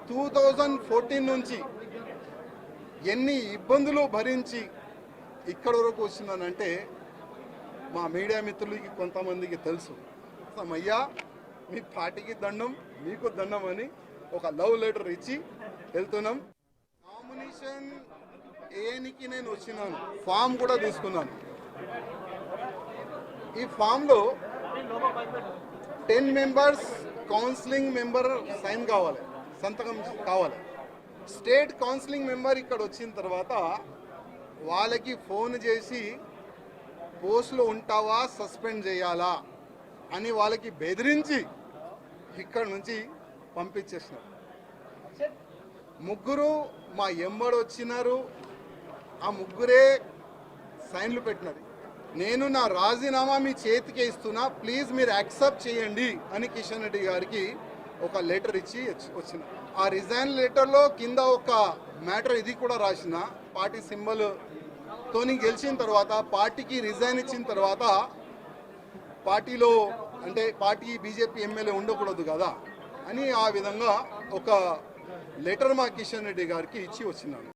2014 నుంచి ఎన్ని ఇబ్బందులు భరించి ఇక్కడ వరకు వచ్చినానంటే మా మీడియా మిత్రులకి కొంతమందికి తెలుసు. అయ్యా మీ పార్టీకి దండం, మీకు దండం అని ఒక లవ్ లెటర్ ఇచ్చి వెళ్తున్నాం. నామినేషన్ ఏనికి నేను వచ్చినాను, ఫామ్ కూడా తీసుకున్నాను. ఈ ఫామ్లో 10 మెంబర్స్ కౌన్సిలింగ్ మెంబర్ సైన్ కావాలి, సంతకం కావాలి. స్టేట్ కౌన్సిలింగ్ మెంబర్ ఇక్కడ వచ్చిన తర్వాత వాళ్ళకి ఫోన్ చేసి పోస్టులో ఉంటావా, సస్పెండ్ చేయాలా అని వాళ్ళకి బెదిరించి ఇక్కడ నుంచి పంపించేసినారు. ముగ్గురు మా ఎంబడి వచ్చినారు, ఆ ముగ్గురే సైన్లు పెట్టినారు. నేను నా రాజీనామా మీ చేతికి ఇస్తున్నా, ప్లీజ్ మీరు యాక్సెప్ట్ చేయండి అని కిషన్ రెడ్డి గారికి ఒక లెటర్ ఇచ్చి వచ్చిన. ఆ రిజైన్ లెటర్లో కింద ఒక మ్యాటర్ ఇది కూడా రాసిన, పార్టీ సింబల్ తోని గెలిచిన తర్వాత పార్టీకి రిజైన్ ఇచ్చిన తర్వాత పార్టీలో అంటే పార్టీ బీజేపీ ఎమ్మెల్యే ఉండకూడదు కదా అని ఆ విధంగా ఒక లెటర్ మా కిషన్ రెడ్డి గారికి ఇచ్చి వచ్చినాను.